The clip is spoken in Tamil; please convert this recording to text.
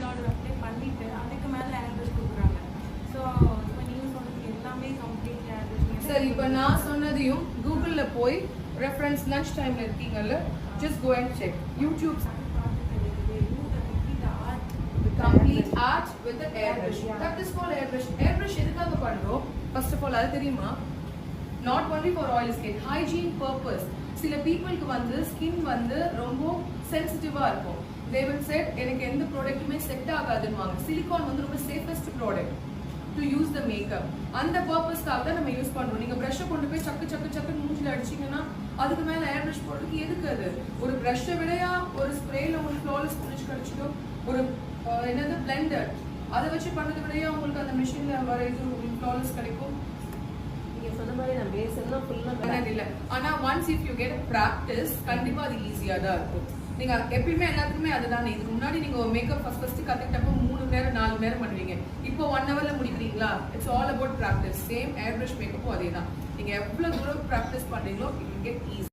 ஆர்டர் அப்ளை பண்ணிட்டு அதுக்கு மேலே ஆட்ரஸ் கொடுக்குறாங்க. ஸோ இப்போ நீங்கள் சொன்னது எல்லாமே கம்ப்ளீட் ஆட்ரஸ். சரி, இப்போ நான் சொன்னதையும் கூகுளில் போய் ரெஃபரன்ஸ் லஞ்ச் டைமில் இருக்கீங்கல்ல, just go and check YouTube complete art with the airbrush. That is called airbrush. Airbrush எதுக்காக பண்றோம்? First of all, அது தெரியுமா? Not only for oil skin, hygiene purpose. சில பீப்புளுக்கு வந்து ஸ்கின் வந்து ரொம்ப சென்சிட்டிவா இருக்கும். They will say எனக்கு எந்த ப்ராடக்ட்டுமே செட் ஆகாதுன்னுவாங்க. சிலிகான் வந்து ரொம்ப safest product to use the makeup. அந்த பர்பஸ்க்காக தான் நம்ம யூஸ் பண்றோம். நீங்க ப்ரஷ்ஷை கொண்டு போய் சக்கு சக்கு சக்கு மூஞ்சில அடிச்சீங்கன்னா அதுக்கு மேல ஏர் ப்ரஷ் போடுறதுக்கு எதுக்கு? அது ஒரு ப்ரஷ்ஷை விடையா ஒரு ஸ்ப்ரேல உங்களுக்கு ஃப்ளாலஸ் ஃபினிஷ் கிடைச்சிட்டோ, ஒரு என்னது பிளெண்டர் அதை வச்சு பண்ணதை விடையா உங்களுக்கு அந்த மிஷின்ல வர இது ஃப்ளாலஸ் கிடைக்கும். நீங்க சொன்ன மாதிரி நான் பேசலாம் ஃபுல்லா இல்ல. ஆனா once if you get practice கண்டிப்பா அது ஈஸியா தான் இருக்கும். நீங்க எப்பயுமே எல்லாத்துக்குமே அதுதானே. இதுக்கு முன்னாடி நீங்க மேக்கப் ஃபர்ஸ்ட் கத்துக்கிட்டப்போ 3 நேரம் 4 நேரம் பண்ணுவீங்க. இப்போ 1 ஹவர்ல முடிக்கிறீங்களா? It's all about practice. Same air brush மேக்கப்பும் அதே தான். நீங்க எவ்வளவு தூரம் பிராக்டிஸ் பண்றீங்களோ இட் வில் கெட் ஈஸி.